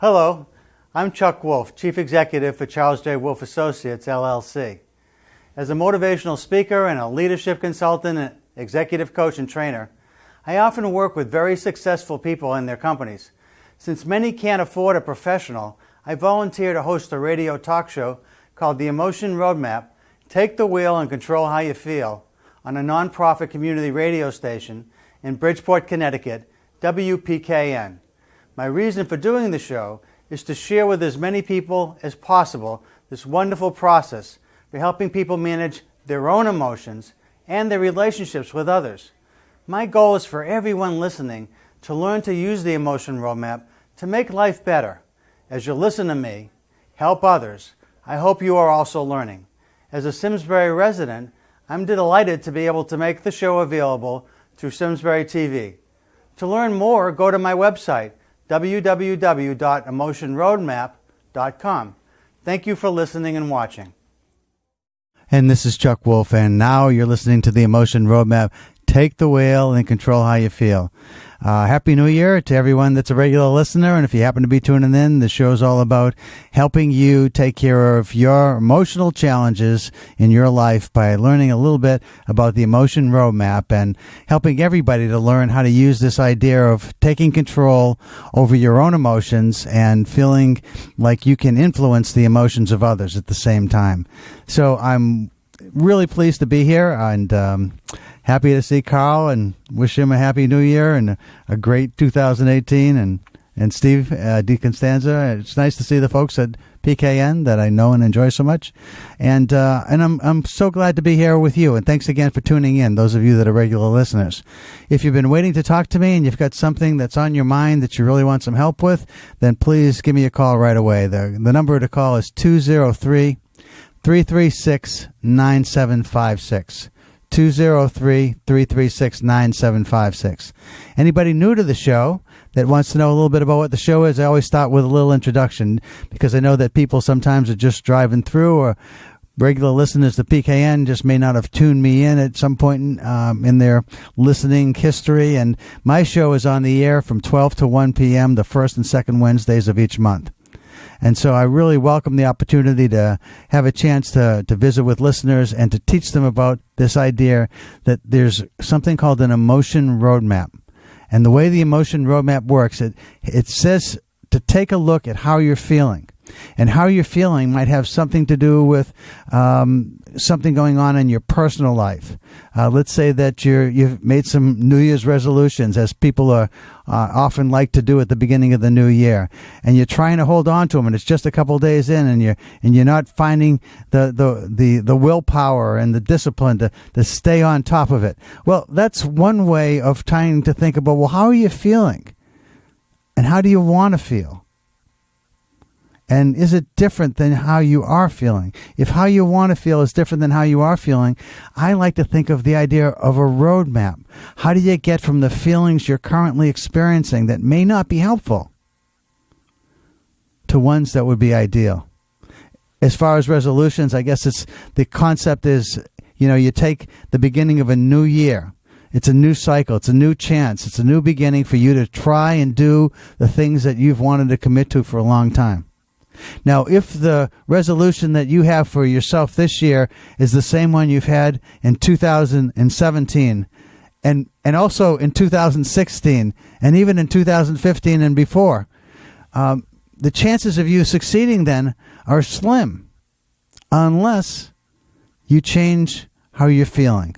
Hello, I'm Chuck Wolf, Chief Executive for Charles J. Wolf Associates, LLC. As a motivational speaker and a leadership consultant and executive coach and trainer, I often work with very successful people in their companies. Since many can't afford a professional, I volunteer to host a radio talk show called The Emotion Roadmap, Take the Wheel and Control How You Feel, on a nonprofit community radio station in Bridgeport, Connecticut, WPKN. My reason for doing the show is to share with as many people as possible this wonderful process for helping people manage their own emotions and their relationships with others. My goal is for everyone listening to learn to use the Emotion Roadmap to make life better. As you listen to me, help others, I hope you are also learning. As a Simsbury resident, I'm delighted to be able to make the show available through Simsbury TV. To learn more, go to my website, www.emotionroadmap.com. Thank you for listening and watching. And this is Chuck Wolf, and now you're listening to the Emotion Roadmap. Take the wheel and control how you feel. Happy New Year to everyone that's a regular listener, and if you happen to be tuning in, the show's all about helping you take care of your emotional challenges in your life by learning a little bit about the Emotion Roadmap and helping everybody to learn how to use this idea of taking control over your own emotions and feeling like you can influence the emotions of others at the same time. So I'm really pleased to be here, and happy to see Carl and wish him a happy new year and a great 2018. And Steve DeConstanza, it's nice to see the folks at PKN that I know and enjoy so much. And I'm so glad to be here with you. And thanks again for tuning in, those of you that are regular listeners. If you've been waiting to talk to me and you've got something that's on your mind that you really want some help with, then please give me a call right away. The number to call is 203-336-9756. 203-336-9756. Anybody new to the show that wants to know a little bit about what the show is, I always start with a little introduction because I know that people sometimes are just driving through, or regular listeners to PKN just may not have tuned me in at some point in their listening history. And my show is on the air from 12 to 1 p.m. the first and second Wednesdays of each month. And so I really welcome the opportunity to have a chance to visit with listeners and to teach them about this idea that there's something called an emotion roadmap. And the way the emotion roadmap works, it says to take a look at how you're feeling. And how you're feeling might have something to do with something going on in your personal life. Let's say that you've made some New Year's resolutions, as people are often like to do at the beginning of the new year, and you're trying to hold on to them, and it's just a couple of days in, and you're not finding the willpower and the discipline to stay on top of it. Well, that's one way of trying to think about, well, how are you feeling, and how do you want to feel? And is it different than how you are feeling? If how you want to feel is different than how you are feeling, I like to think of the idea of a roadmap. How do you get from the feelings you're currently experiencing that may not be helpful to ones that would be ideal? As far as resolutions, I guess the concept is, you take the beginning of a new year. It's a new cycle. It's a new chance. It's a new beginning for you to try and do the things that you've wanted to commit to for a long time. Now, if the resolution that you have for yourself this year is the same one you've had in 2017 and also in 2016 and even in 2015 and before, the chances of you succeeding then are slim unless you change how you're feeling.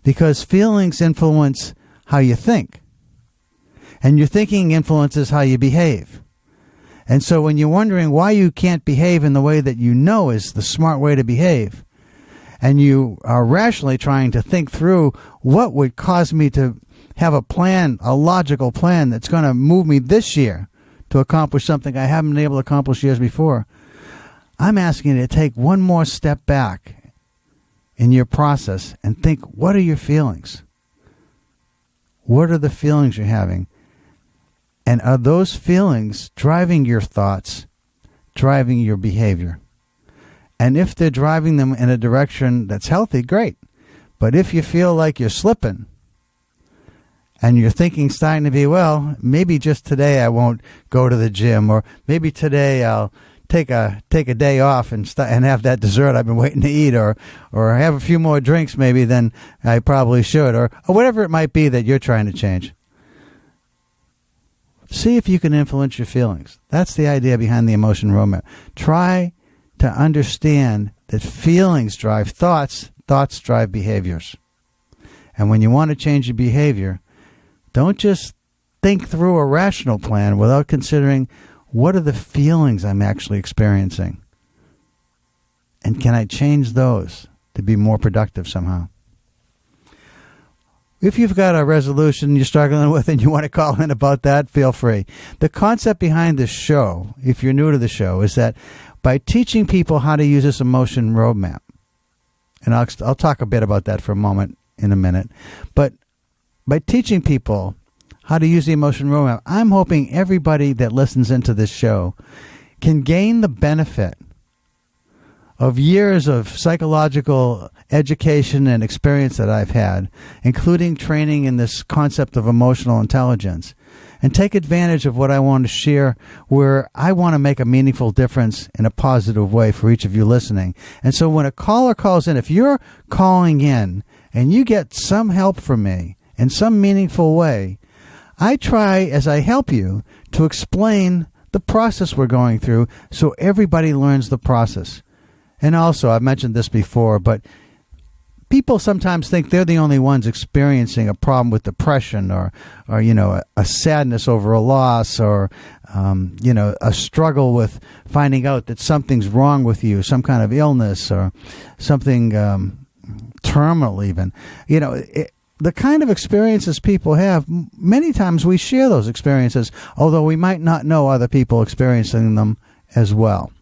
Because feelings influence how you think, and your thinking influences how you behave. And so when you're wondering why you can't behave in the way that you know is the smart way to behave, and you are rationally trying to think through what would cause me to have a plan, a logical plan that's going to move me this year to accomplish something I haven't been able to accomplish years before, I'm asking you to take one more step back in your process and think, what are your feelings? What are the feelings you're having? And are those feelings driving your thoughts, driving your behavior? And if they're driving them in a direction that's healthy, great. But if you feel like you're slipping and your thinking's starting to be, well, maybe just today I won't go to the gym, or maybe today I'll take a day off and have that dessert I've been waiting to eat, or have a few more drinks maybe than I probably should, or whatever it might be that you're trying to change. See if you can influence your feelings. That's the idea behind the emotion roadmap. Try to understand that feelings drive thoughts, thoughts drive behaviors. And when you want to change your behavior, don't just think through a rational plan without considering, what are the feelings I'm actually experiencing? And can I change those to be more productive somehow? If you've got a resolution you're struggling with and you want to call in about that, feel free. The concept behind this show, if you're new to the show, is that by teaching people how to use this emotion roadmap, and I'll talk a bit about that for a moment in a minute, but by teaching people how to use the emotion roadmap, I'm hoping everybody that listens into this show can gain the benefit of years of psychological education and experience that I've had, including training in this concept of emotional intelligence, and take advantage of what I want to share, where I want to make a meaningful difference in a positive way for each of you listening. And so when a caller calls in, if you're calling in and you get some help from me in some meaningful way, I try, as I help you, to explain the process we're going through so everybody learns the process. And also, I've mentioned this before, but people sometimes think they're the only ones experiencing a problem with depression, or a sadness over a loss, or a struggle with finding out that something's wrong with you, some kind of illness, or something terminal even. The kind of experiences people have, many times we share those experiences, although we might not know other people experiencing them as well.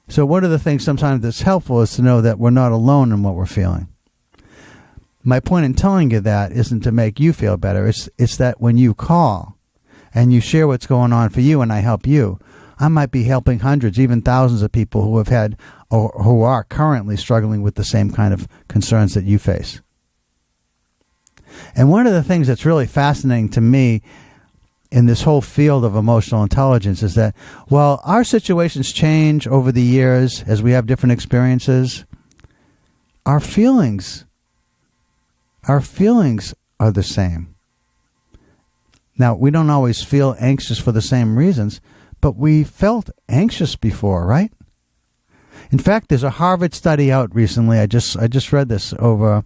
So one of the things sometimes that's helpful is to know that we're not alone in what we're feeling. My point in telling you that isn't to make you feel better. It's that when you call and you share what's going on for you and I help you, I might be helping hundreds, even thousands of people who have had or who are currently struggling with the same kind of concerns that you face. And one of the things that's really fascinating to me in this whole field of emotional intelligence is that while our situations change over the years as we have different experiences, our feelings are the same. Now, we don't always feel anxious for the same reasons, but we felt anxious before, right? In fact, there's a Harvard study out recently, I just read this over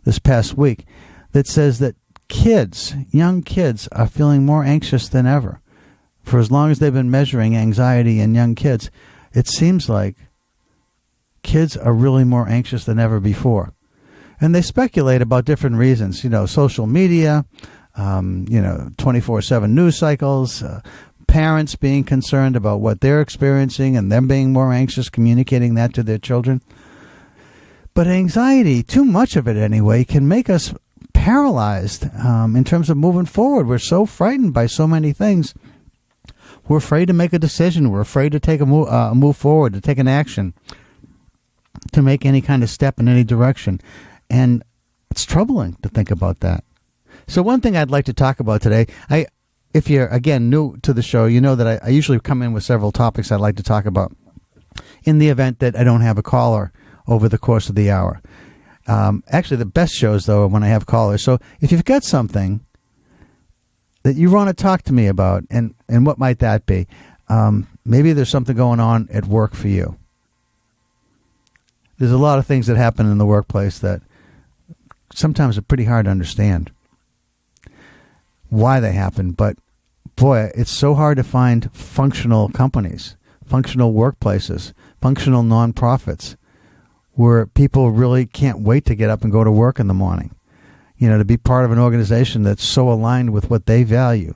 this past week, that says that young kids are feeling more anxious than ever. For as long as they've been measuring anxiety in young kids, it seems like kids are really more anxious than ever before. And they speculate about different reasons, social media, 24/7 news cycles, parents being concerned about what they're experiencing and them being more anxious, communicating that to their children. But anxiety, too much of it anyway, can make us paralyzed in terms of moving forward. We're so frightened by so many things. We're afraid to make a decision. We're afraid to take a move forward, to take an action, to make any kind of step in any direction. And it's troubling to think about that. So one thing I'd like to talk about today, if you're, again, new to the show, you know that I usually come in with several topics I'd like to talk about in the event that I don't have a caller over the course of the hour. Actually, the best shows, though, are when I have callers. So if you've got something that you want to talk to me about, and what might that be? Maybe there's something going on at work for you. There's a lot of things that happen in the workplace that sometimes are pretty hard to understand why they happen. But, boy, it's so hard to find functional companies, functional workplaces, functional nonprofits, where people really can't wait to get up and go to work in the morning, to be part of an organization that's so aligned with what they value,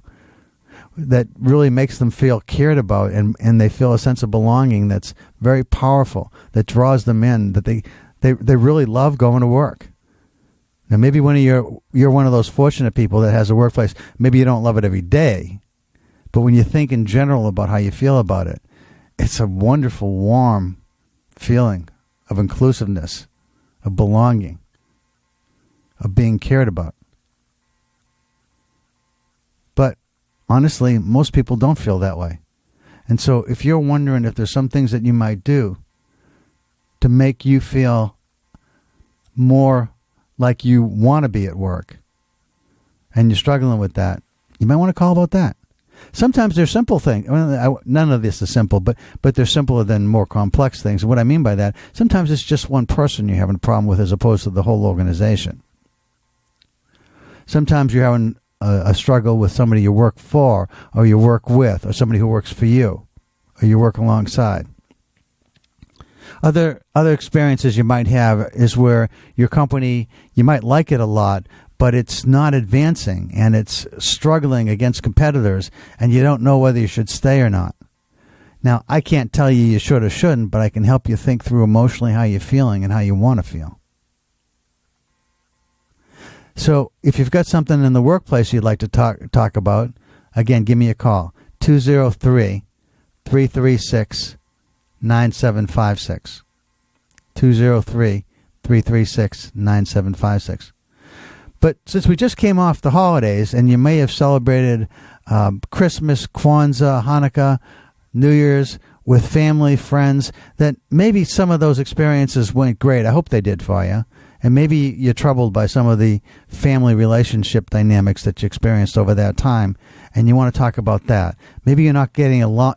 that really makes them feel cared about, and they feel a sense of belonging that's very powerful, that draws them in, that they really love going to work. Now, maybe when you're one of those fortunate people that has a workplace, maybe you don't love it every day, but when you think in general about how you feel about it, it's a wonderful, warm feeling of inclusiveness, of belonging, of being cared about. honestly, most people don't feel that way. And so if you're wondering if there's some things that you might do to make you feel more like you want to be at work, and you're struggling with that, you might want to call about that. Sometimes they're simple things. Well, none of this is simple, but they're simpler than more complex things. And what I mean by that, sometimes it's just one person you're having a problem with as opposed to the whole organization. Sometimes you're having a struggle with somebody you work for, or you work with, or somebody who works for you, or you work alongside. Other experiences you might have is where your company, you might like it a lot, but it's not advancing and it's struggling against competitors, and you don't know whether you should stay or not. Now, I can't tell you should or shouldn't, but I can help you think through emotionally how you're feeling and how you want to feel. So if you've got something in the workplace you'd like to talk about, again, give me a call, 203-336-9756. 203-336-9756. But since we just came off the holidays, and you may have celebrated Christmas, Kwanzaa, Hanukkah, New Year's with family, friends, that maybe some of those experiences went great. I hope they did for you. And maybe you're troubled by some of the family relationship dynamics that you experienced over that time, and you want to talk about that. Maybe you're not getting along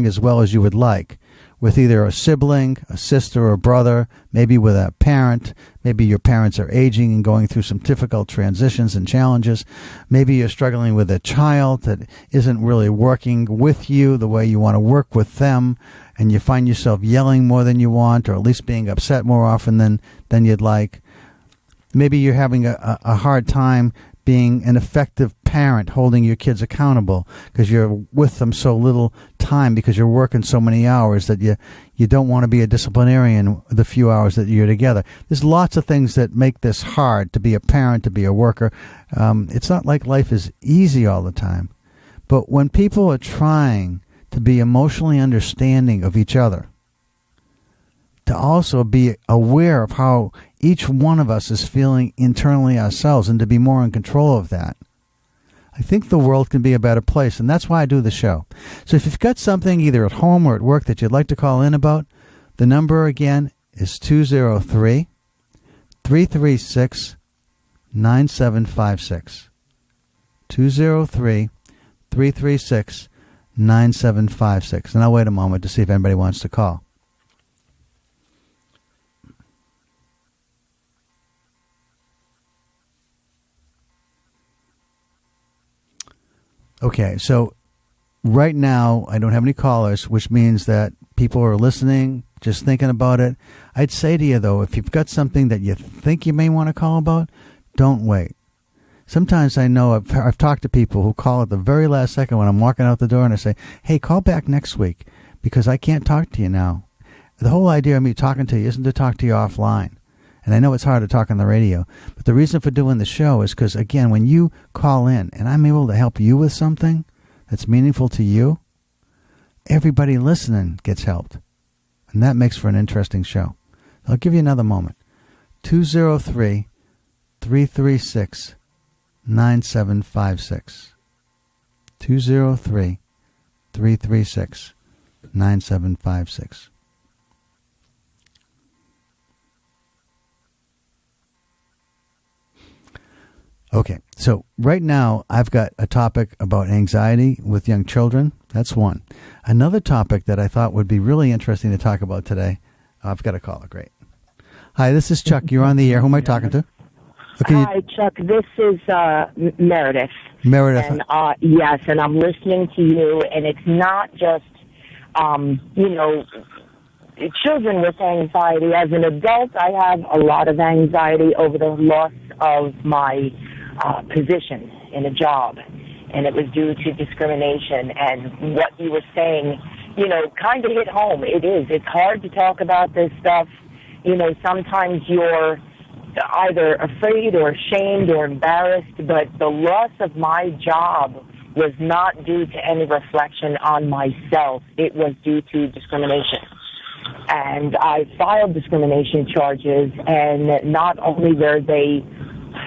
as well as you would like with either a sibling, a sister or brother, maybe with a parent. Maybe your parents are aging and going through some difficult transitions and challenges. Maybe you're struggling with a child that isn't really working with you the way you want to work with them, and you find yourself yelling more than you want, or at least being upset more often than you'd like. Maybe you're having a hard time being an effective parent, holding your kids accountable because you're with them so little time because you're working so many hours that you don't want to be a disciplinarian the few hours that you're together. There's lots of things that make this hard to be a parent, to be a worker. It's not like life is easy all the time. But when people are trying to be emotionally understanding of each other, to also be aware of how each one of us is feeling internally ourselves, and to be more in control of that, I think the world can be a better place, and that's why I do the show. So if you've got something either at home or at work that you'd like to call in about, the number again is 203-336-9756. 203-336-9756. And I'll wait a moment to see if anybody wants to call. Okay, so right now I don't have any callers, which means that people are listening, just thinking about it. I'd say to you, though, if you've got something that you think you may want to call about, don't wait. Sometimes I know I've talked to people who call at the very last second when I'm walking out the door, and I say, hey, call back next week because I can't talk to you now. The whole idea of me talking to you isn't to talk to you offline. And I know it's hard to talk on the radio, but the reason for doing the show is because, again, when you call in and I'm able to help you with something that's meaningful to you, everybody listening gets helped. And that makes for an interesting show. I'll give you another moment. 203-336-9756. 203-336-9756. Okay, so right now I've got a topic about anxiety with young children. That's one. Another topic that I thought would be really interesting to talk about today. I've got a caller. Great. Hi, this is Chuck. You're on the air. Who am I talking to? Okay. Hi, Chuck. This is Meredith. Meredith. And, yes, and I'm listening to you, and it's not just, children with anxiety. As an adult, I have a lot of anxiety over the loss of my position in a job, and it was due to discrimination. And what you were saying, kind of hit home. It is. It's hard to talk about this stuff. Sometimes you're either afraid or ashamed or embarrassed, but the loss of my job was not due to any reflection on myself. It was due to discrimination. And I filed discrimination charges, and not only were they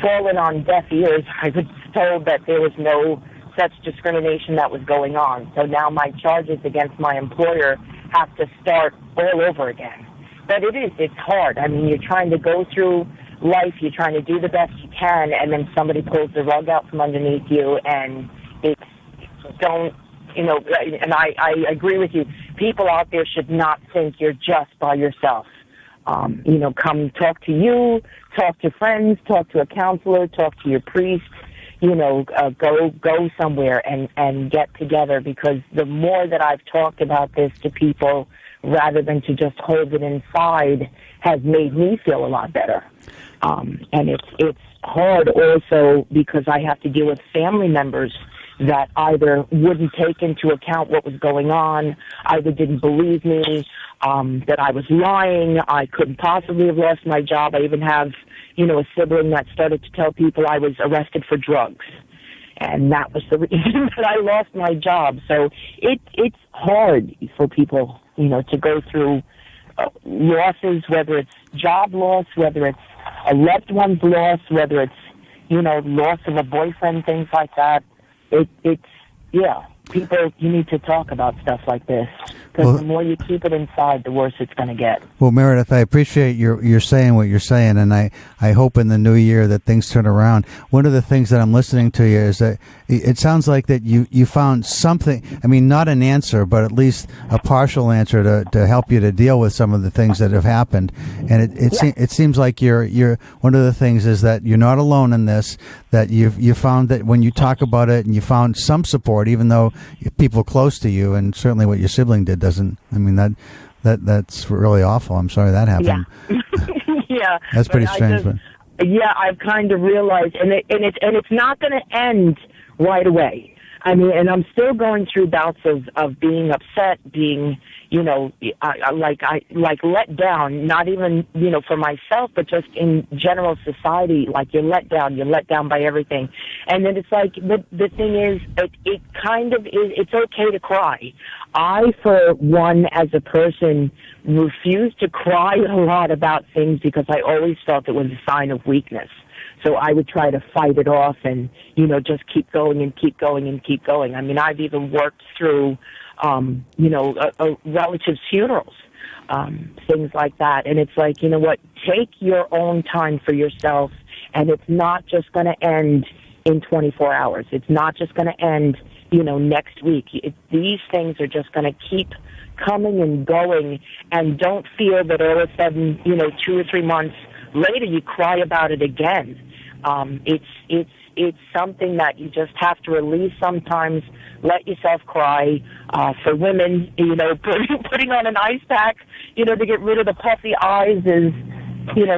fallen on deaf ears, I was told that there was no such discrimination that was going on. So now my charges against my employer have to start all over again. But it's hard. I mean, you're trying to go through life, you're trying to do the best you can, and then somebody pulls the rug out from underneath you, and and I agree with you. People out there should not think you're just by yourself. Come talk to you, talk to friends, talk to a counselor, talk to your priest, go somewhere and get together, because the more that I've talked about this to people rather than to just hold it inside has made me feel a lot better. And it's hard also because I have to deal with family members that either wouldn't take into account what was going on, either didn't believe me, that I was lying, I couldn't possibly have lost my job. I even have, a sibling that started to tell people I was arrested for drugs. And that was the reason that I lost my job. So it's hard for people, to go through losses, whether it's job loss, whether it's a loved one's loss, whether it's, loss of a boyfriend, things like that. People, you need to talk about stuff like this, because the more you keep it inside, the worse it's going to get. Well, Meredith, I appreciate you're saying what you're saying, and I hope in the new year that things turn around. One of the things that I'm listening to you is that it sounds like that you found something, I mean, not an answer, but at least a partial answer to help you to deal with some of the things that have happened. And it seems like you're one of the things is that you're not alone in this, that you found that when you talk about it and you found some support, even though people close to you, and certainly what your sibling did doesn't, I mean, that's really awful. I'm sorry that happened. Yeah. Yeah. That's pretty strange. Yeah, I've kind of realized, and it's not going to end right away. I mean, and I'm still going through bouts of being upset, being, like let down, not even, for myself, but just in general society, like you're let down by everything. And then it's like, the thing is, it kind of is, it's okay to cry. I, for one, as a person, refuse to cry a lot about things because I always felt it was a sign of weakness. So I would try to fight it off and, just keep going and keep going and keep going. I mean, I've even worked through, relatives' funerals, things like that. And it's like, take your own time for yourself, and it's not just going to end in 24 hours. It's not just going to end, next week. These things are just going to keep coming and going, and don't feel that all of a sudden, 2 or 3 months later you cry about it again. It's something that you just have to release sometimes. Let yourself cry. For women, putting on an ice pack, to get rid of the puffy eyes is,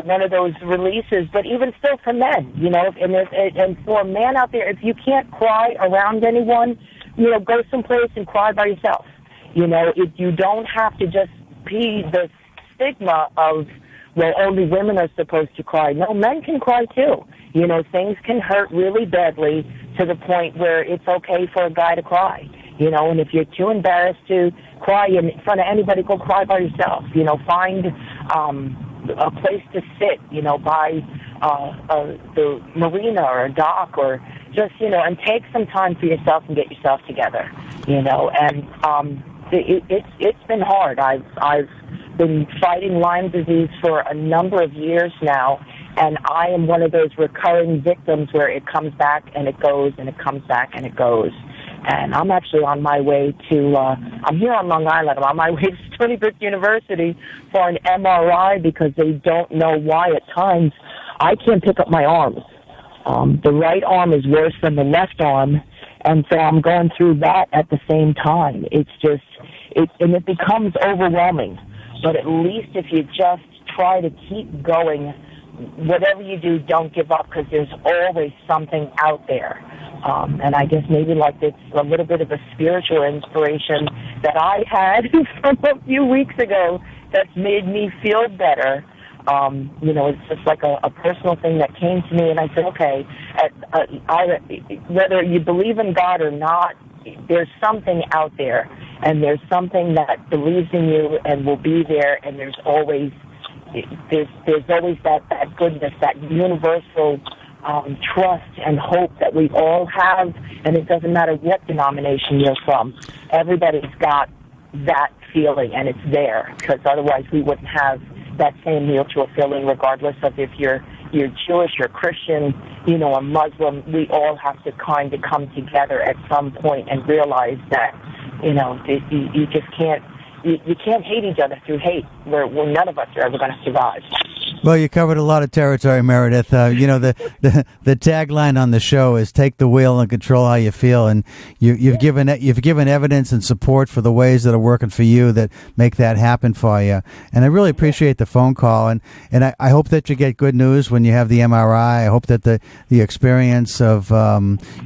one of those releases. But even still for men, and for a man out there, if you can't cry around anyone, go someplace and cry by yourself. You don't have to just be the stigma of, well, only women are supposed to cry. No, men can cry too. Things can hurt really badly to the point where it's okay for a guy to cry. And if you're too embarrassed to cry in front of anybody, go cry by yourself. Find a place to sit, by the marina or a dock, or just, and take some time for yourself and get yourself together, and it's been hard. I've been fighting Lyme disease for a number of years now, and I am one of those recurring victims where it comes back and it goes, and it comes back and it goes. And I'm actually on my way to, I'm here on Long Island. I'm on my way to Stony Brook University for an MRI because they don't know why at times I can't pick up my arms. The right arm is worse than the left arm, and so I'm going through that at the same time. It's just, and it becomes overwhelming. But at least if you just try to keep going, whatever you do, don't give up, because there's always something out there. And I guess maybe like it's a little bit of a spiritual inspiration that I had from a few weeks ago that's made me feel better. It's just like a personal thing that came to me, and I said, okay, whether you believe in God or not, there's something out there, and there's something that believes in you and will be there, and there's always that goodness, that universal trust and hope that we all have, and it doesn't matter what denomination you're from. Everybody's got that feeling, and it's there, because otherwise we wouldn't have that same mutual feeling, regardless of if you're Jewish or Christian, or Muslim. We all have to kind of come together at some point and realize that, you just can't, you can't hate each other through hate. Where none of us are ever going to survive. Well, you covered a lot of territory, Meredith. The tagline on the show is "Take the wheel and control how you feel," and you've given evidence and support for the ways that are working for you that make that happen for you. And I really appreciate the phone call, and I hope that you get good news when you have the MRI. I hope that the experience of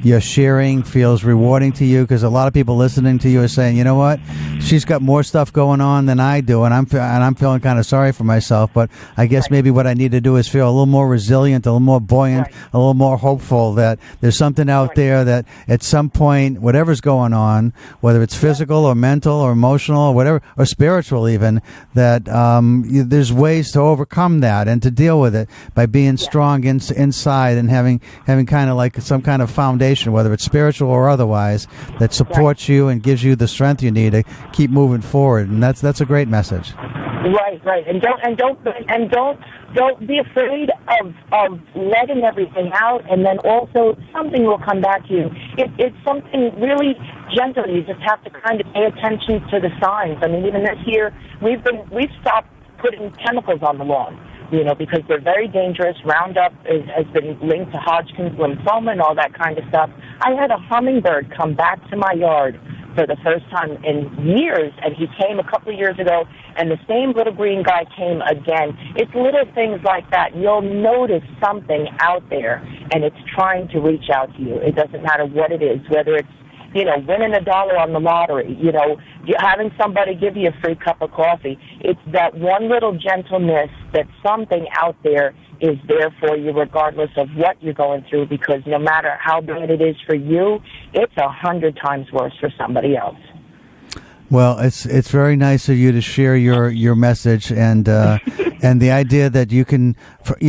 your sharing feels rewarding to you, because a lot of people listening to you are saying, you know what, she's got more stuff going on than I do, and I'm feeling kind of sorry for myself, but I guess maybe what I need to do is feel a little more resilient, a little more buoyant, a little more hopeful that there's something out there that at some point, whatever's going on, whether it's physical or mental or emotional or whatever, or spiritual even, that there's ways to overcome that and to deal with it by being strong inside and having kind of like some kind of foundation, whether it's spiritual or otherwise, that supports you and gives you the strength you need to keep moving forward. And that's a great message. Right, and don't be afraid of letting everything out, and then also something will come back to you. It's something really gentle. You just have to kind of pay attention to the signs. I mean, even this year we've stopped putting chemicals on the lawn, because they're very dangerous. Roundup has been linked to Hodgkin's lymphoma and all that kind of stuff. I had a hummingbird come back to my yard for the first time in years, and he came a couple of years ago, and the same little green guy came again. It's little things like that. You'll notice something out there, and it's trying to reach out to you. It doesn't matter what it is, whether it's, winning $1 on the lottery, having somebody give you a free cup of coffee. It's that one little gentleness that something out there is there for you, regardless of what you're going through, because no matter how bad it is for you, it's 100 times worse for somebody else. Well, it's very nice of you to share your message, and and the idea that you can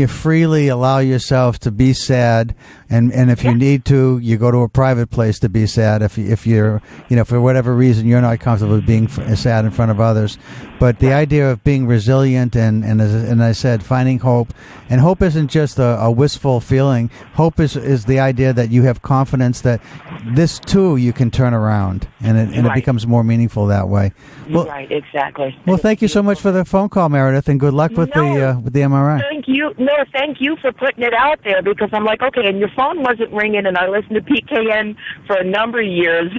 freely allow yourself to be sad, and if you need to, you go to a private place to be sad if you're for whatever reason you're not comfortable with being sad in front of others. But the idea of being resilient and as I said, finding hope, and hope isn't just a wistful feeling. Hope is the idea that you have confidence that this too you can turn around, and it becomes more meaningful that way. Well, right, exactly. Well, thank you so much for the phone call, Meredith, and good luck with the MRI. Thank you. No, thank you for putting it out there, because I'm like, okay, and your phone wasn't ringing, and I listened to PKN for a number of years.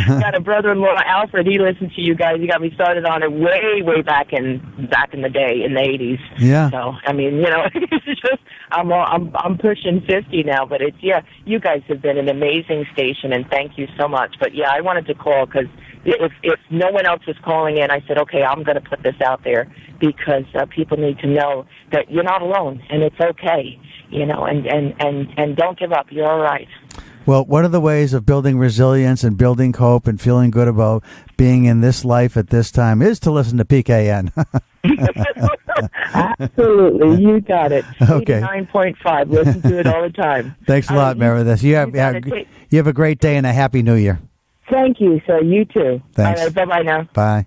Got a brother-in-law, Alfred. He listened to you guys. He got me started on it way back in the day in the 80s. Yeah. So I mean, it's just I'm pushing 50 now, but you guys have been an amazing station, and thank you so much. But yeah, I wanted to call because if no one else was calling in, I said, okay, I'm going to put this out there, because people need to know that you're not alone, and it's okay, and don't give up. You're all right. Well, one of the ways of building resilience and building hope and feeling good about being in this life at this time is to listen to PKN. Absolutely. You got it. Okay. 89.5. Listen to it all the time. Thanks a lot, Meredith. You have a great day and a Happy New Year. Thank you, sir. You too. Thanks. All right, bye-bye now. Bye.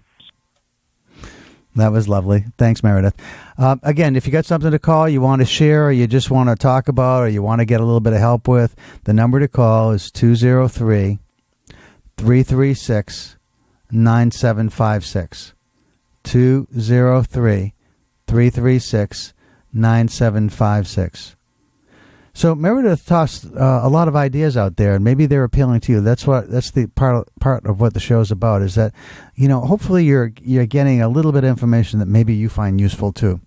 That was lovely. Thanks, Meredith. Again, if you got something to call, you want to share, or you just want to talk about, or you want to get a little bit of help with, the number to call is 203-336-9756. 203-336-9756. So Meredith tossed a lot of ideas out there, and maybe they're appealing to you. That's the part of what the show's about, is that, hopefully you're getting a little bit of information that maybe you find useful too.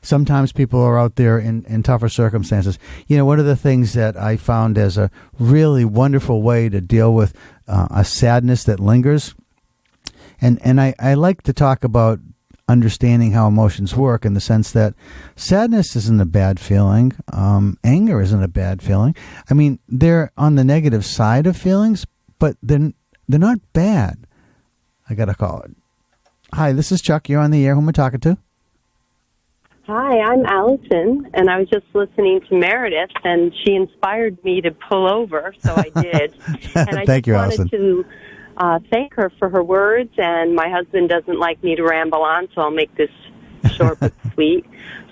Sometimes people are out there in tougher circumstances. One of the things that I found as a really wonderful way to deal with a sadness that lingers, and I like to talk about understanding how emotions work, in the sense that sadness isn't a bad feeling. Anger isn't a bad feeling. I mean, they're on the negative side of feelings, but they're not bad. I got to call it. Hi, this is Chuck. You're on the air. Who am I talking to? Hi, I'm Allison, and I was just listening to Meredith, and she inspired me to pull over, so I did. And I Thank you, wanted Allison. to thank her for her words, and my husband doesn't like me to ramble on, so I'll make this short but sweet.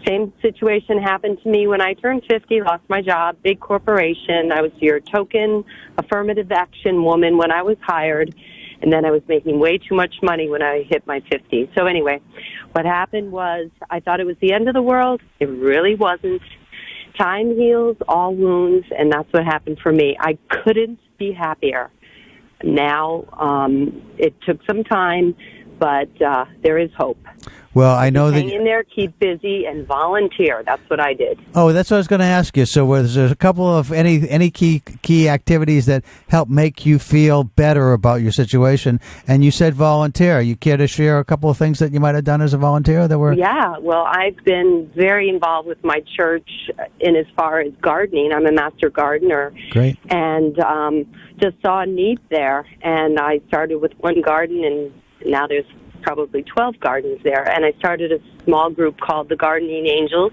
Same situation happened to me when I turned 50, lost my job, big corporation. I was your token affirmative action woman when I was hired, and then I was making way too much money when I hit my 50s. So anyway, what happened was I thought it was the end of the world. It really wasn't. Time heals all wounds, and that's what happened for me. I couldn't be happier. Now, it took some time, but there is hope. Well, I know Hang in there, keep busy, and volunteer. That's what I did. Oh, that's what I was going to ask you. So, was there a couple of any key activities that help make you feel better about your situation? And you said volunteer. You care to share a couple of things that you might have done as a volunteer that were? Yeah. Well, I've been very involved with my church in as far as gardening. I'm a master gardener. Great. And just saw a need there, and I started with one garden, and now there's probably 12 gardens there, and I started a small group called the Gardening Angels,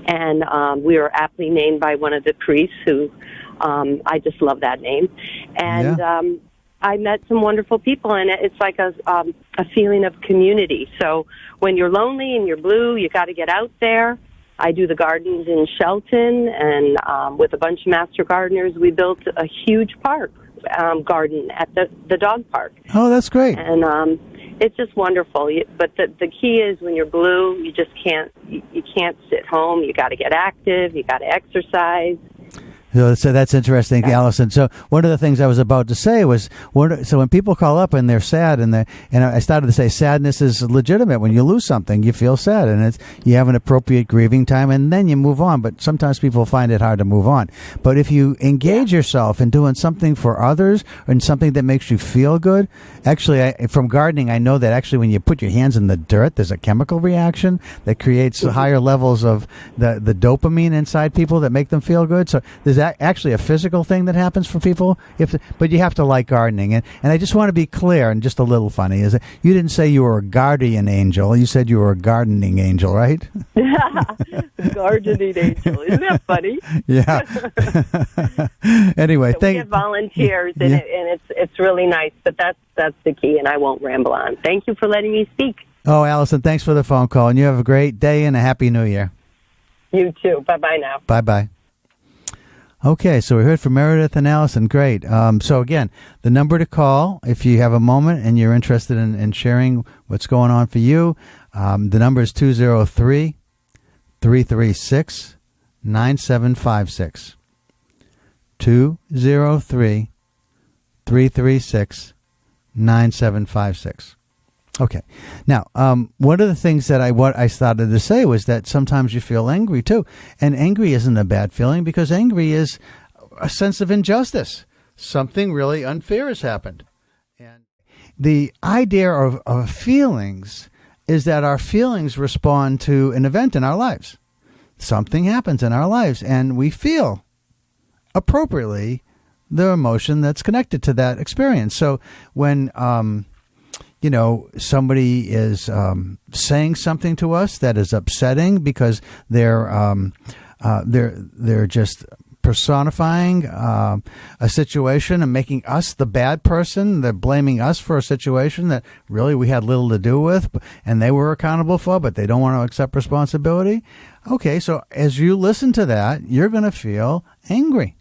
and we were aptly named by one of the priests who I just love that name. And I met some wonderful people, and it's like a feeling of community. So when you're lonely and you're blue, you got to get out there. I do the gardens in Shelton, and with a bunch of master gardeners, we built a huge park garden at the dog park. Oh, that's great. And it's just wonderful. But the key is when you're blue, you just can't sit home. You got to get active. You got to exercise. So that's interesting, Allison. So one of the things I was about to say was, so when people call up and they're sad, and I started to say sadness is legitimate. When you lose something, you feel sad, and you have an appropriate grieving time, and then you move on. But sometimes people find it hard to move on. But if you engage yourself in doing something for others and something that makes you feel good, actually, from gardening, I know that actually when you put your hands in the dirt, there's a chemical reaction that creates higher levels of the dopamine inside people that make them feel good. So there's actually a physical thing that happens for people, but you have to like gardening. And I just want to be clear, and just a little funny, is that you didn't say you were a guardian angel. You said you were a gardening angel, right? Gardening angel. Isn't that funny? Yeah. Anyway, so we get volunteers, and it's really nice, but that's the key, and I won't ramble on. Thank you for letting me speak. Oh, Allison, thanks for the phone call, and you have a great day and a happy New Year. You too. Bye-bye now. Bye-bye. Okay, so we heard from Meredith and Allison. Great. So again, the number to call if you have a moment and you're interested in sharing what's going on for you, the number is 203-336-9756. 203-336-9756. Okay. Now, one of the things that I started to say was that sometimes you feel angry too, and angry isn't a bad feeling because angry is a sense of injustice. Something really unfair has happened, and the idea of feelings is that our feelings respond to an event in our lives. Something happens in our lives, and we feel appropriately the emotion that's connected to that experience. So when somebody is saying something to us that is upsetting because they're just personifying a situation and making us the bad person. They're blaming us for a situation that really we had little to do with, and they were accountable for, but they don't want to accept responsibility. Okay, so as you listen to that, you're going to feel angry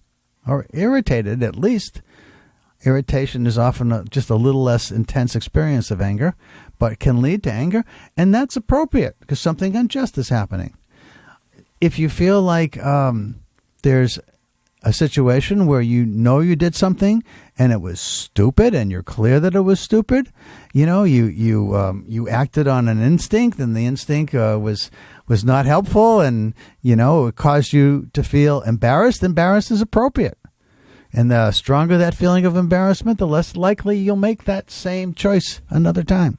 or irritated, at least. Irritation is often just a little less intense experience of anger, but can lead to anger, and that's appropriate because something unjust is happening. If you feel like there's a situation where you know you did something and it was stupid, and you're clear that it was stupid, you acted on an instinct, and the instinct was not helpful, and it caused you to feel embarrassed. Embarrassed is appropriate. And the stronger that feeling of embarrassment, the less likely you'll make that same choice another time.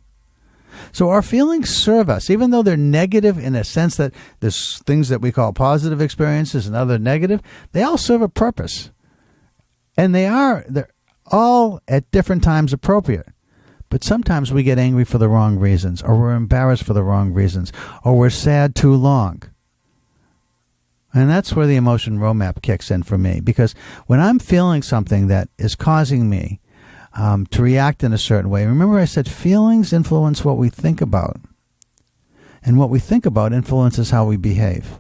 So our feelings serve us, even though they're negative in a sense that there's things that we call positive experiences and other negative, they all serve a purpose. And they're all at different times appropriate. But sometimes we get angry for the wrong reasons, or we're embarrassed for the wrong reasons, or we're sad too long. And that's where the emotion roadmap kicks in for me, because when I'm feeling something that is causing me to react in a certain way, remember I said feelings influence what we think about, and what we think about influences how we behave.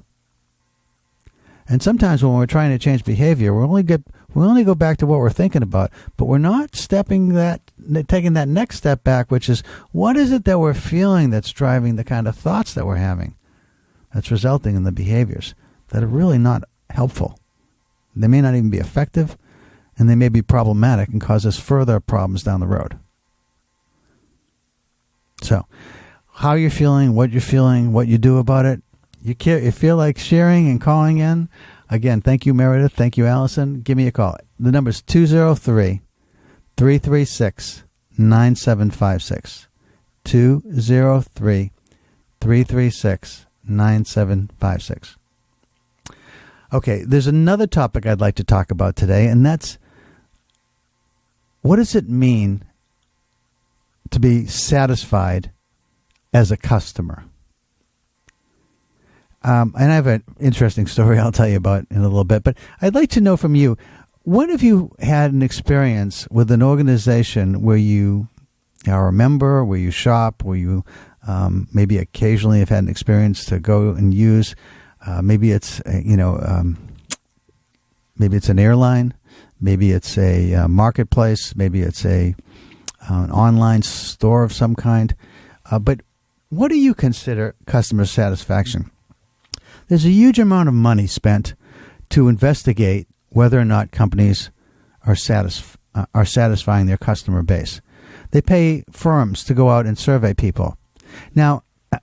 And sometimes when we're trying to change behavior, we only go back to what we're thinking about, but we're not taking that next step back, which is, what is it that we're feeling that's driving the kind of thoughts that we're having, that's resulting in the behaviors that are really not helpful. They may not even be effective, and they may be problematic and cause us further problems down the road. So, how you're feeling, what you do about it. You feel like sharing and calling in. Again, thank you, Meredith. Thank you, Allison. Give me a call. The number is 203-336-9756. 203-336-9756. Okay, there's another topic I'd like to talk about today, and that's, what does it mean to be satisfied as a customer? And I have an interesting story I'll tell you about in a little bit, but I'd like to know from you, when have you had an experience with an organization where you are a member, where you shop, where you maybe occasionally have had an experience to go and use? Maybe it's maybe it's an airline, maybe it's a marketplace, maybe it's an online store of some kind. But what do you consider customer satisfaction? There's a huge amount of money spent to investigate whether or not companies are satisfying their customer base. They pay firms to go out and survey people. Now, I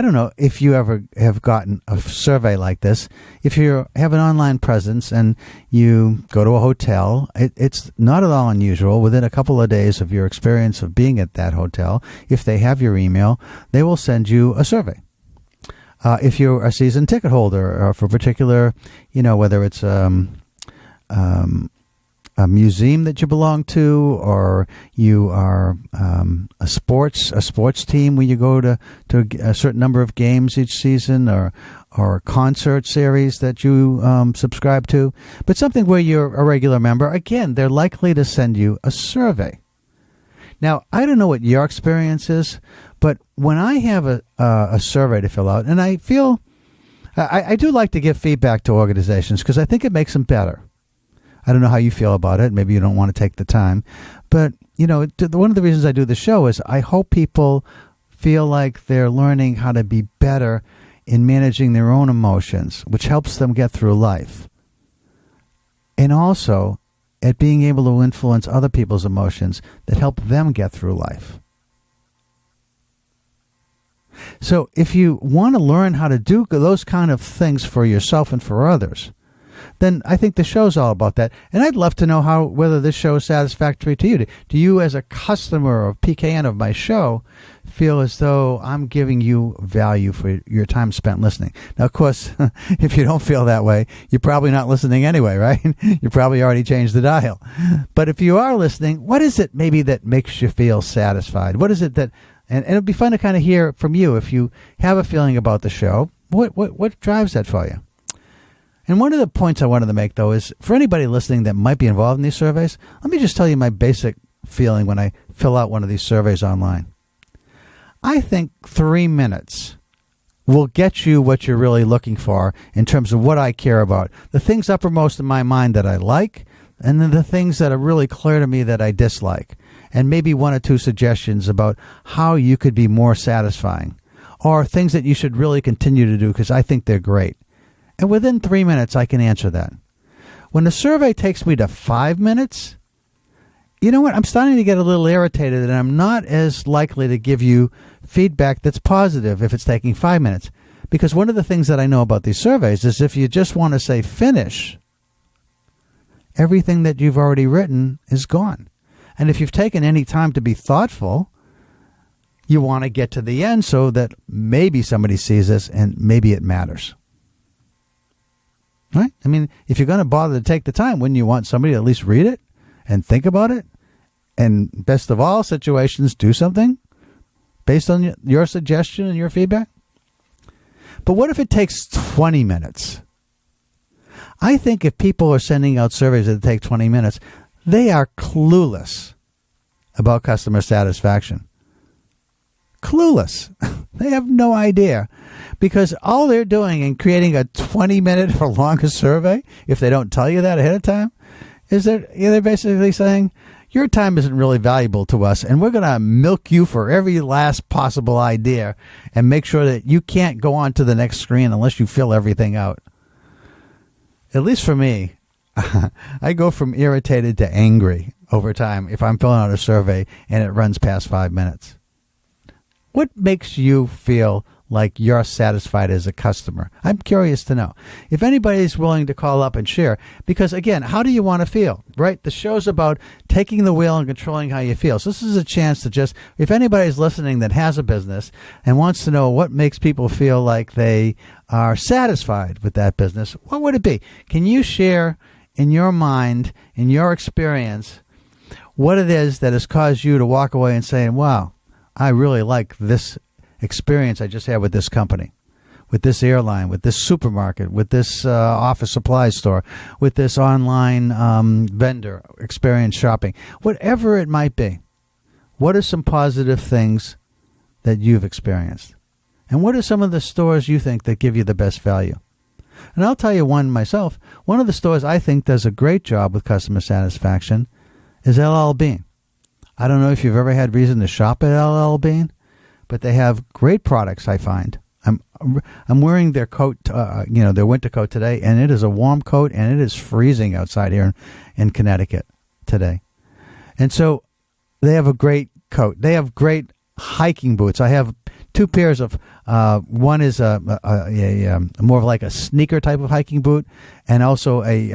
don't know if you ever have gotten a survey like this. If you have an online presence and you go to a hotel, it's not at all unusual. Within a couple of days of your experience of being at that hotel, if they have your email, they will send you a survey. If you're a season ticket holder, or for a particular, whether it's a museum that you belong to, or you are a sports team where you go to a certain number of games each season, or a concert series that you subscribe to, but something where you're a regular member, again, they're likely to send you a survey. Now, I don't know what your experience is, but when I have a survey to fill out, and I feel I do like to give feedback to organizations because I think it makes them better. I don't know how you feel about it. Maybe you don't want to take the time. But, one of the reasons I do the show is I hope people feel like they're learning how to be better in managing their own emotions, which helps them get through life. And also at being able to influence other people's emotions that help them get through life. So if you want to learn how to do those kind of things for yourself and for others, then I think the show's all about that. And I'd love to know whether this show is satisfactory to you. Do you, as a customer of PKN of my show, feel as though I'm giving you value for your time spent listening? Now, of course, if you don't feel that way, you're probably not listening anyway, right? You probably already changed the dial. But if you are listening, what is it maybe that makes you feel satisfied? What is it that, and it'd be fun to kind of hear from you if you have a feeling about the show. What drives that for you? And one of the points I wanted to make, though, is for anybody listening that might be involved in these surveys, let me just tell you my basic feeling when I fill out one of these surveys online. I think 3 minutes will get you what you're really looking for in terms of what I care about. The things uppermost in my mind that I like, and then the things that are really clear to me that I dislike. And maybe 1 or 2 suggestions about how you could be more satisfying, or things that you should really continue to do because I think they're great. And within 3 minutes, I can answer that. When the survey takes me to 5 minutes, you know what? I'm starting to get a little irritated, and I'm not as likely to give you feedback that's positive if it's taking 5 minutes. Because one of the things that I know about these surveys is if you just want to say finish, everything that you've already written is gone. And if you've taken any time to be thoughtful, you want to get to the end so that maybe somebody sees this and maybe it matters. Right? I mean, if you're going to bother to take the time, wouldn't you want somebody to at least read it and think about it and best of all situations, do something based on your suggestion and your feedback. But what if it takes 20 minutes? I think if people are sending out surveys that take 20 minutes, they are clueless about customer satisfaction. Clueless. They have no idea, because all they're doing in creating a 20-minute or longer survey, if they don't tell you that ahead of time, is that they're basically saying, your time isn't really valuable to us, and we're going to milk you for every last possible idea and make sure that you can't go on to the next screen unless you fill everything out. At least for me, I go from irritated to angry over time if I'm filling out a survey and it runs past 5 minutes. What makes you feel like you're satisfied as a customer? I'm curious to know. If anybody's willing to call up and share, because again, how do you want to feel, right? The show's about taking the wheel and controlling how you feel. So this is a chance to just, if anybody's listening that has a business and wants to know what makes people feel like they are satisfied with that business, what would it be? Can you share in your mind, in your experience, what it is that has caused you to walk away and saying, wow, I really like this experience I just had with this company, with this airline, with this supermarket, with this office supply store, with this online vendor experience shopping, whatever it might be. What are some positive things that you've experienced? And what are some of the stores you think that give you the best value? And I'll tell you one myself. One of the stores I think does a great job with customer satisfaction is LL Bean. I don't know if you've ever had reason to shop at LL Bean, but they have great products, I find. I'm wearing their coat, their winter coat today, and it is a warm coat, and it is freezing outside here in Connecticut today. And so they have a great coat. They have great hiking boots. I have two pairs of, one is a more of like a sneaker type of hiking boot, and also a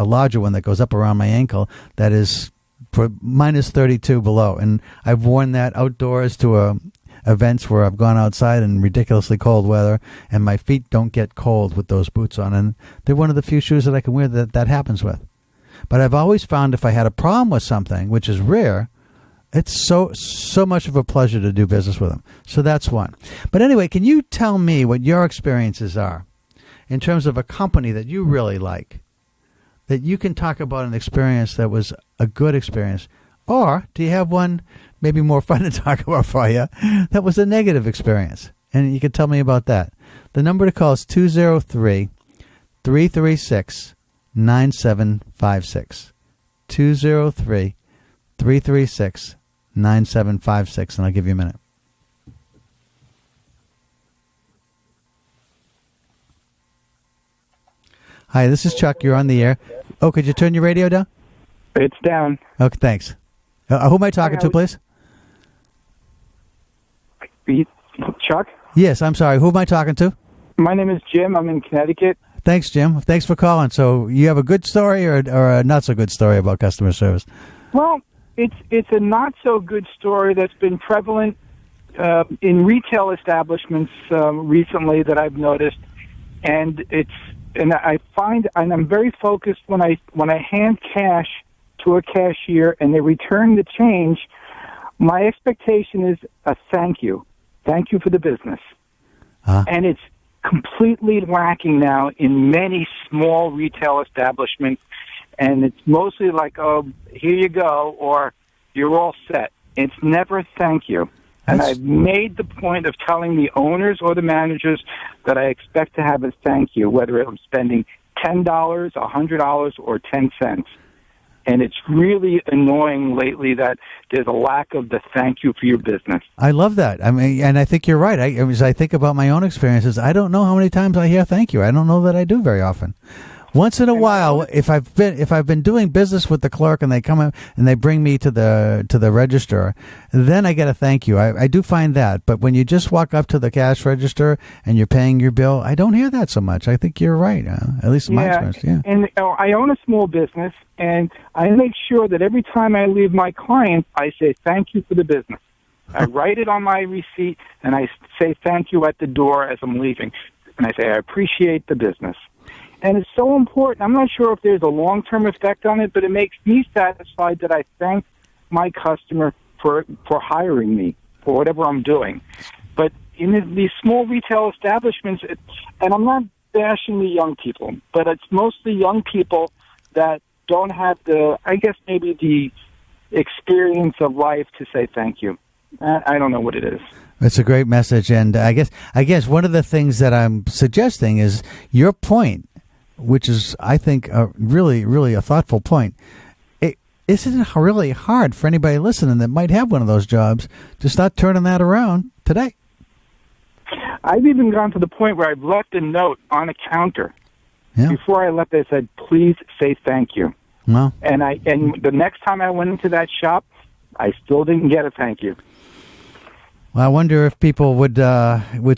larger one that goes up around my ankle that is for minus 32 below. And I've worn that outdoors to events where I've gone outside in ridiculously cold weather, and my feet don't get cold with those boots on. And they're one of the few shoes that I can wear that happens with. But I've always found if I had a problem with something, which is rare, it's so much of a pleasure to do business with them. So that's one. But anyway, can you tell me what your experiences are in terms of a company that you really like, that you can talk about an experience that was a good experience? Or do you have one maybe more fun to talk about for you that was a negative experience? And you can tell me about that. The number to call is 203-336-9756. 203-336-9756, and I'll give you a minute. Hi, this is Chuck. You're on the air. Oh, could you turn your radio down? It's down. Okay, thanks. Who am I talking to, please? Chuck? Yes, I'm sorry. Who am I talking to? My name is Jim. I'm in Connecticut. Thanks, Jim. Thanks for calling. So you have a good story or a not-so-good story about customer service? Well, it's a not-so-good story that's been prevalent in retail establishments recently that I've noticed. And I find, and I'm very focused when I hand cash to a cashier and they return the change, my expectation is a thank you. Thank you for the business. And it's completely lacking now in many small retail establishments. And it's mostly like, oh, here you go, or you're all set. It's never thank you. And I've made the point of telling the owners or the managers that I expect to have a thank you, whether I'm spending $10, $100, or 10 cents. And it's really annoying lately that there's a lack of the thank you for your business. I love that. I mean, and I think you're right. As I think about my own experiences, I don't know how many times I hear thank you. I don't know that I do very often. Once in a while, if I've been doing business with the clerk and they come in and they bring me to the register, then I get a thank you. I do find that. But when you just walk up to the cash register and you're paying your bill, I don't hear that so much. I think you're right, at least in my experience. Yeah. And I own a small business, and I make sure that every time I leave my clients, I say thank you for the business. I write it on my receipt, and I say thank you at the door as I'm leaving. And I say I appreciate the business. And it's so important. I'm not sure if there's a long-term effect on it, but it makes me satisfied that I thank my customer for hiring me for whatever I'm doing. But in these small retail establishments, and I'm not bashing the young people, but it's mostly young people that don't have maybe the experience of life to say thank you. I don't know what it is. It's a great message, and I guess one of the things that I'm suggesting is your point, which is, I think, really, really a thoughtful point. Isn't it really hard for anybody listening that might have one of those jobs to start turning that around today? I've even gone to the point where I've left a note on a counter. Yeah. Before I left, I said, "Please say thank you." Well, and the next time I went into that shop, I still didn't get a thank you. Well, I wonder if people would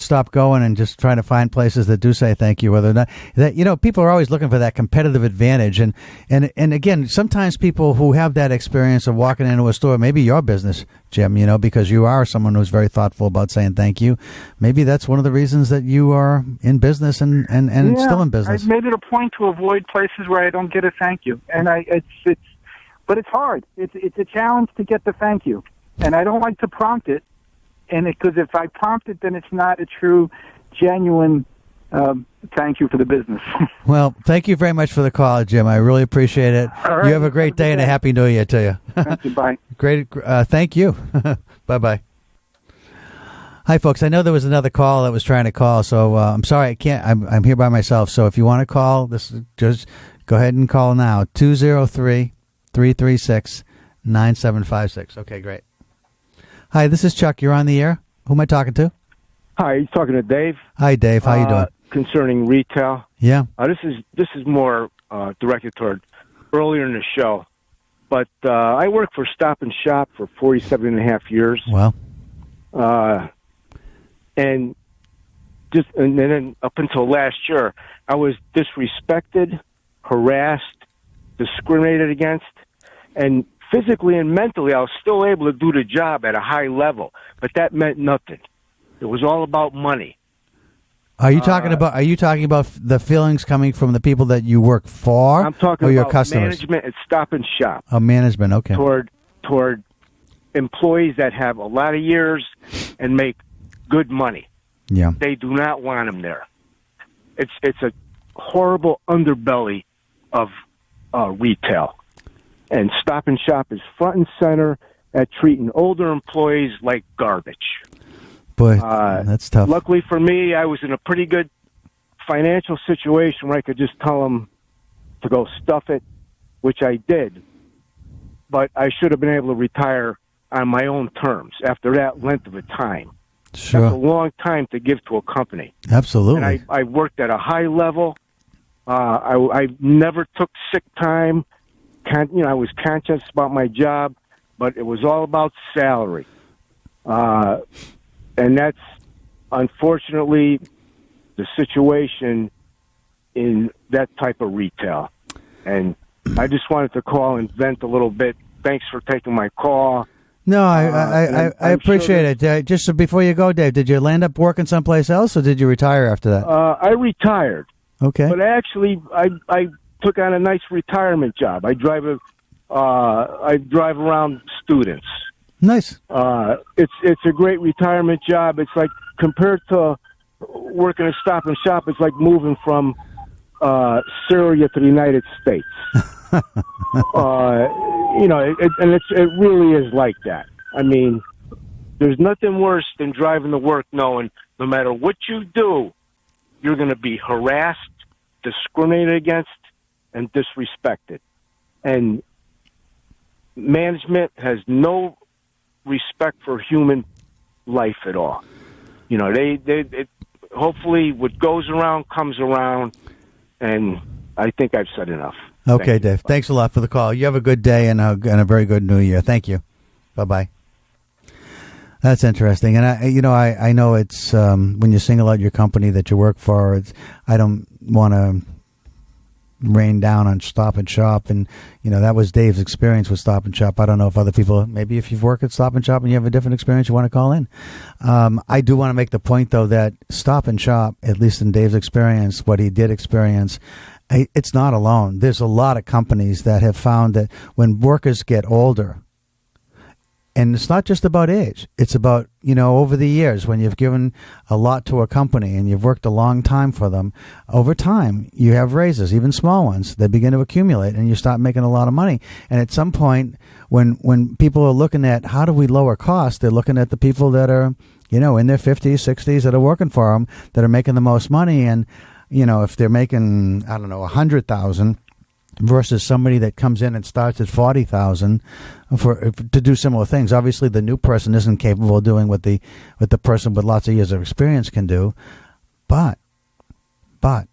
stop going and just try to find places that do say thank you. Whether or not that, people are always looking for that competitive advantage, and again, sometimes people who have that experience of walking into a store, maybe your business, Jim, because you are someone who's very thoughtful about saying thank you. Maybe that's one of the reasons that you are in business and still in business. I've made it a point to avoid places where I don't get a thank you, and but it's hard. It's a challenge to get the thank you, and I don't like to prompt it. And because if I prompt it, then it's not a true, genuine thank you for the business. Well, thank you very much for the call, Jim. I really appreciate it. All right. You have a great day and a happy New Year to you. Thank you. Bye. Great. Thank you. Bye-bye. Hi, folks. I know there was another call that was trying to call, so I'm sorry I can't. I'm here by myself. So if you want to call, just go ahead and call now. 203-336-9756. Okay, great. Hi, this is Chuck. You're on the air. Who am I talking to? Hi, you're talking to Dave. Hi, Dave. How you doing? Concerning retail. Yeah. This is more directed toward earlier in the show, but I worked for Stop and Shop for 47 and a half years. Well. And then up until last year, I was disrespected, harassed, discriminated against, and physically and mentally, I was still able to do the job at a high level, but that meant nothing. It was all about money. Are you talking about the feelings coming from the people that you work for? I'm talking or your about customers? Management at Stop and Shop. Oh, management. Okay. Toward employees that have a lot of years and make good money. Yeah. They do not want them there. It's a horrible underbelly of retail. And Stop and Shop is front and center at treating older employees like garbage. Boy, that's tough. Luckily for me, I was in a pretty good financial situation where I could just tell them to go stuff it, which I did. But I should have been able to retire on my own terms after that length of a time. Sure. That's a long time to give to a company. Absolutely. And I worked at a high level. I never took sick time. I was conscious about my job, but it was all about salary. And that's, unfortunately, the situation in that type of retail. And I just wanted to call and vent a little bit. Thanks for taking my call. No, I appreciate it. Just before you go, Dave, did you land up working someplace else, or did you retire after that? I retired. Okay. But actually, I took on a nice retirement job. I drive around students. Nice. It's a great retirement job. It's like, compared to working at Stop and Shop, it's like moving from Syria to the United States. It really is like that. I mean, there's nothing worse than driving to work knowing no matter what you do, you're going to be harassed, discriminated against, and disrespected. And management has no respect for human life at all. Hopefully what goes around comes around, and I think I've said enough. Okay, Dave. Thanks a lot for the call. You have a good day and a very good New Year. Thank you. Bye-bye. That's interesting. And I know it's when you single out your company that you work for, I don't want to rain down on Stop and Shop, and that was Dave's experience with Stop and Shop. I don't know if other people, maybe if you've worked at Stop and Shop and you have a different experience, you want to call in. I do want to make the point, though, that Stop and Shop, at least in Dave's experience, what he did experience, it's not alone. There's a lot of companies that have found that when workers get older, And it's not just about age. It's about, over the years when you've given a lot to a company and you've worked a long time for them, over time you have raises, even small ones. They begin to accumulate and you start making a lot of money. And at some point, when people are looking at how do we lower costs, they're looking at the people that are, in their 50s, 60s that are working for them, that are making the most money. And, if they're making, I don't know, 100,000 versus somebody that comes in and starts at 40,000 to do similar things. Obviously, the new person isn't capable of doing what the person with lots of years of experience can do, but the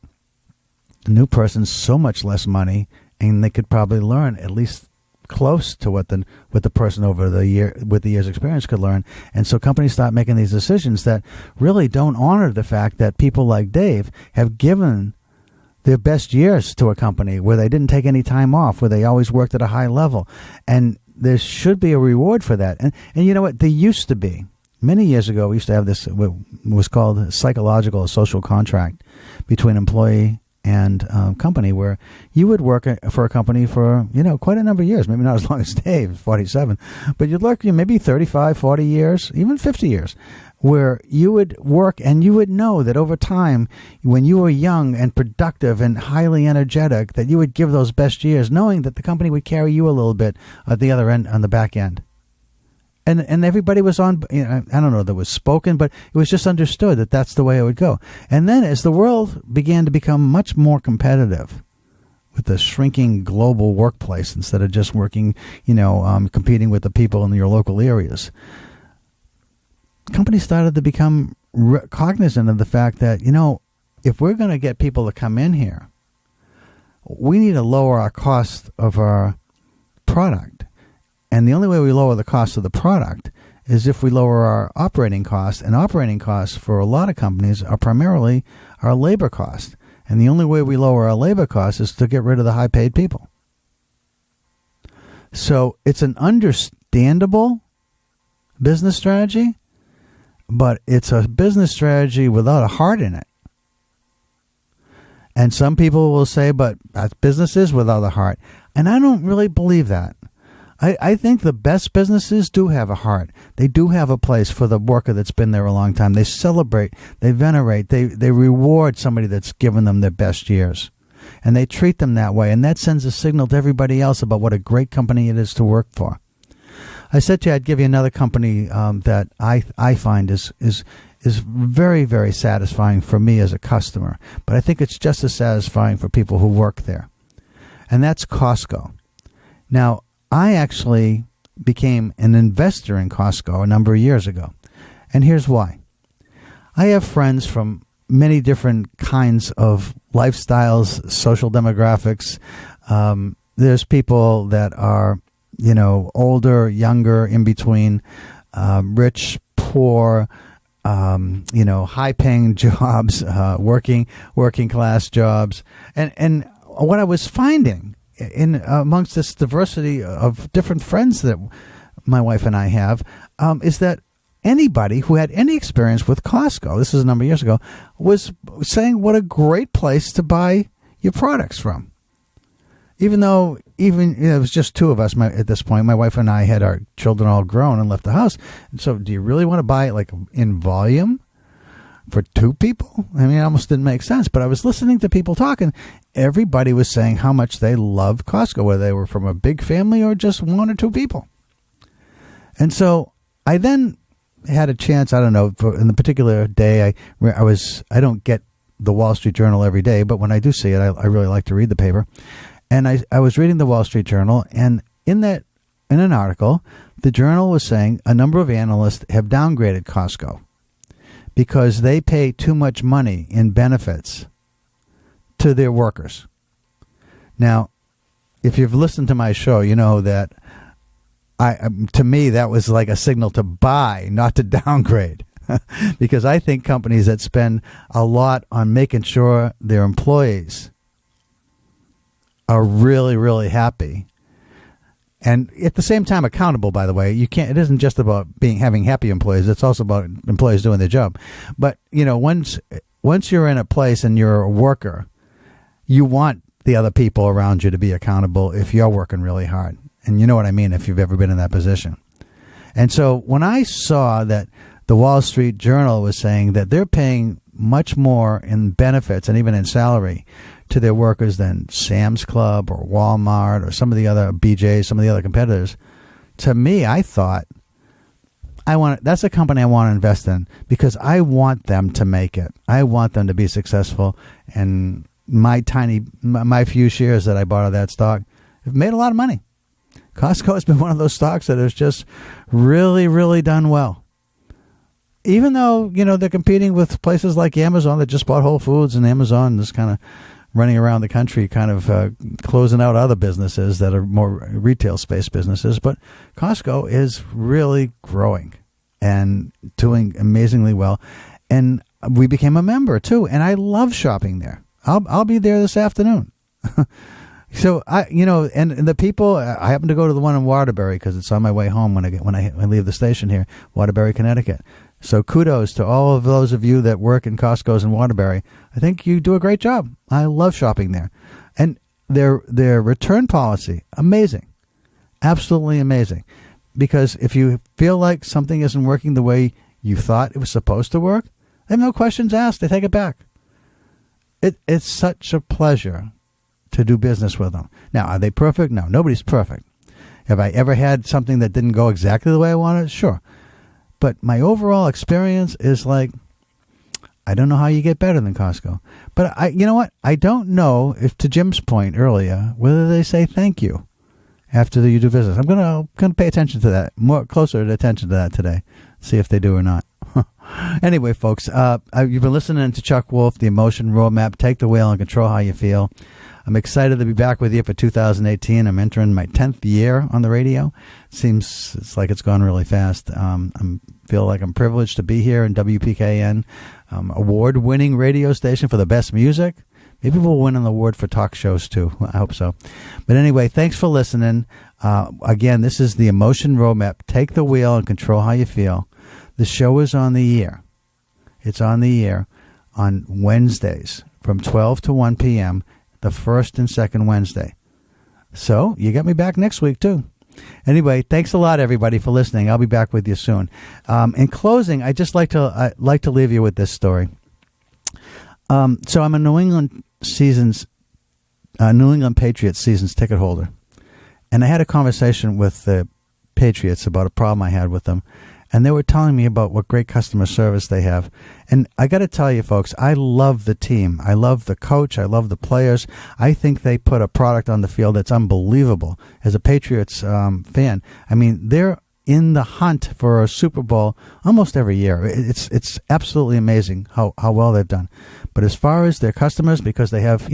new person's so much less money, and they could probably learn at least close to what the person over the year with the years experience could learn. And so companies start making these decisions that really don't honor the fact that people like Dave have given their best years to a company where they didn't take any time off, where they always worked at a high level. And there should be a reward for that. And you know what? There used to be. Many years ago, we used to have this, what was called a psychological or social contract between employee and company, where you would work for a company for, quite a number of years, maybe not as long as Dave, 47, but you'd work maybe 35, 40 years, even 50 years, where you would work and you would know that over time, when you were young and productive and highly energetic, that you would give those best years, knowing that the company would carry you a little bit at the other end, on the back end. And everybody was on, I don't know that was spoken, but it was just understood that that's the way it would go. And then as the world began to become much more competitive with the shrinking global workplace, instead of just working, competing with the people in your local areas, companies started to become cognizant of the fact that, if we're going to get people to come in here, we need to lower our cost of our product. And the only way we lower the cost of the product is if we lower our operating costs. And operating costs for a lot of companies are primarily our labor cost. And the only way we lower our labor costs is to get rid of the high-paid people. So it's an understandable business strategy, but it's a business strategy without a heart in it. And some people will say, but business is without a heart. And I don't really believe that. I think the best businesses do have a heart. They do have a place for the worker that's been there a long time. They celebrate, they venerate, they reward somebody that's given them their best years. And they treat them that way. And that sends a signal to everybody else about what a great company it is to work for. I said to you I'd give you another company that I find is very, very satisfying for me as a customer. But I think it's just as satisfying for people who work there. And that's Costco. Now, I actually became an investor in Costco a number of years ago. And here's why. I have friends from many different kinds of lifestyles, social demographics. There's people that are, older, younger, in between, rich, poor, high-paying jobs, working class jobs. And what I was finding in amongst this diversity of different friends that my wife and I have, is that anybody who had any experience with Costco, this is a number of years ago, was saying what a great place to buy your products from. Even though it was just two of us at this point. My wife and I had our children all grown and left the house. And so do you really want to buy it like in volume for two people? I mean, it almost didn't make sense. But I was listening to people talking. Everybody was saying how much they loved Costco, whether they were from a big family or just one or two people. And so I then had a chance, I don't know, in the particular day, I don't get the Wall Street Journal every day, but when I do see it, I really like to read the paper. And I was reading the Wall Street Journal, and in an article, the journal was saying a number of analysts have downgraded Costco because they pay too much money in benefits to their workers. Now, if you've listened to my show, you know that to me, that was like a signal to buy, not to downgrade. Because I think companies that spend a lot on making sure their employees are really, really happy, and at the same time accountable, by the way. It isn't just about having happy employees, it's also about employees doing their job. But, once you're in a place and you're a worker, you want the other people around you to be accountable if you're working really hard. And you know what I mean if you've ever been in that position. And so when I saw that the Wall Street Journal was saying that they're paying much more in benefits and even in salary to their workers than Sam's Club or Walmart or some of the other BJ's, some of the other competitors, to me, I thought, that's a company I want to invest in because I want them to make it. I want them to be successful. And my few shares that I bought of that stock have made a lot of money. Costco has been one of those stocks that has just really, really done well. Even though, they're competing with places like Amazon that just bought Whole Foods, and Amazon is kind of running around the country, kind of closing out other businesses that are more retail space businesses. But Costco is really growing and doing amazingly well. And we became a member too. And I love shopping there. I'll be there this afternoon. So and the people, I happen to go to the one in Waterbury because it's on my way home when I leave the station here, Waterbury, Connecticut. So kudos to all of those of you that work in Costco's in Waterbury. I think you do a great job. I love shopping there. And their return policy, amazing. Absolutely amazing. Because if you feel like something isn't working the way you thought it was supposed to work, they have no questions asked. They take it back. It's such a pleasure to do business with them. Now, are they perfect? No, nobody's perfect. Have I ever had something that didn't go exactly the way I wanted? Sure. But my overall experience is like, I don't know how you get better than Costco. But you know what? I don't know if, to Jim's point earlier, whether they say thank you after you do business. I'm gonna pay attention to that, closer attention to that today. See if they do or not. Anyway, folks, you've been listening to Chuck Wolf, The Emotion Roadmap. Take the wheel and control how you feel. I'm excited to be back with you for 2018. I'm entering my 10th year on the radio. It's like it's gone really fast. I feel like I'm privileged to be here in WPKN, award-winning radio station for the best music. Maybe we'll win an award for talk shows, too. I hope so. But anyway, thanks for listening. Again, this is The Emotion Roadmap. Take the wheel and control how you feel. The show is on the air. It's on the air on Wednesdays from 12 to 1 p.m., the first and second Wednesday. So you got me back next week, too. Anyway, thanks a lot, everybody, for listening. I'll be back with you soon. In closing, I'd just like to leave you with this story. So I'm a New England Patriots seasons ticket holder. And I had a conversation with the Patriots about a problem I had with them. And they were telling me about what great customer service they have. And I got to tell you, folks, I love the team. I love the coach. I love the players. I think they put a product on the field that's unbelievable. As a Patriots fan, I mean, they're in the hunt for a Super Bowl almost every year. It's absolutely amazing how well they've done. But as far as their customers, because they have,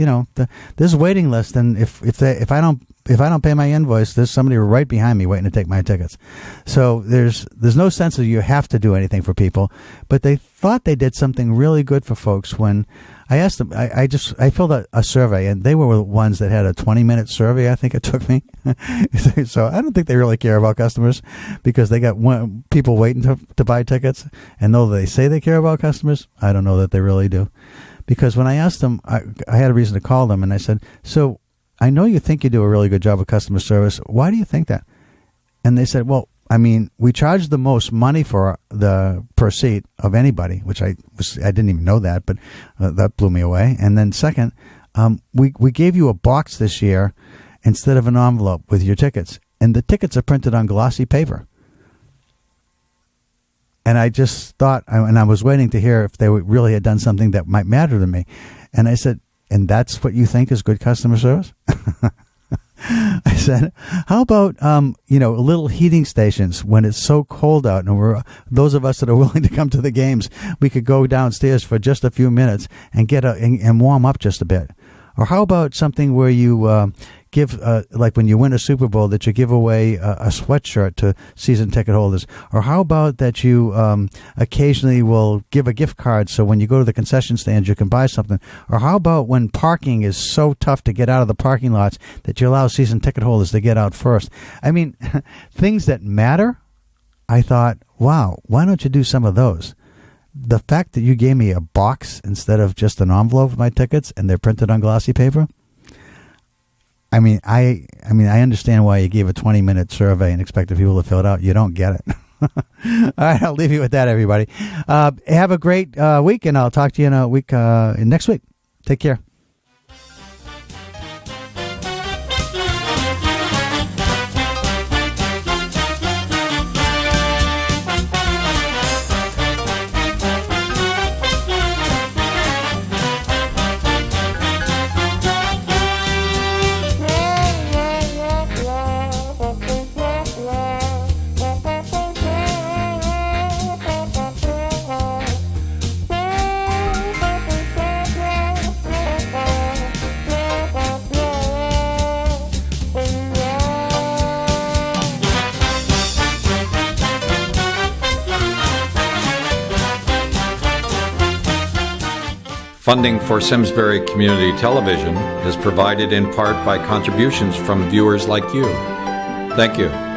there's a waiting list, and if I don't pay my invoice, there's somebody right behind me waiting to take my tickets. So there's no sense that you have to do anything for people. But they thought they did something really good for folks when I asked them. I filled out a survey, and they were the ones that had a 20-minute survey. I think it took me. So I don't think they really care about customers because they got people waiting to buy tickets. And though they say they care about customers, I don't know that they really do. Because when I asked them, I had a reason to call them, and I said, so I know you think you do a really good job of customer service. Why do you think that? And they said, well, I mean, we charge the most money for the per seat of anybody, which I didn't even know that, but that blew me away. And then second, we gave you a box this year instead of an envelope with your tickets, and the tickets are printed on glossy paper. And I just thought, and I was waiting to hear if they really had done something that might matter to me. And I said, and that's what you think is good customer service? I said, how about, little heating stations when it's so cold out, and those of us that are willing to come to the games, we could go downstairs for just a few minutes and and warm up just a bit. Or how about something where you give, like when you win a Super Bowl, that you give away a sweatshirt to season ticket holders? Or how about that you occasionally will give a gift card so when you go to the concession stand you can buy something? Or how about when parking is so tough to get out of the parking lots that you allow season ticket holders to get out first? I mean, things that matter. I thought, wow, why don't you do some of those? The fact that you gave me a box instead of just an envelope with my tickets and they're printed on glossy paper. I mean, I understand why you gave a 20-minute survey and expected people to fill it out. You don't get it. All right, I'll leave you with that, everybody. Have a great week, and I'll talk to you in a week next week. Take care. Funding for Simsbury Community Television is provided in part by contributions from viewers like you. Thank you.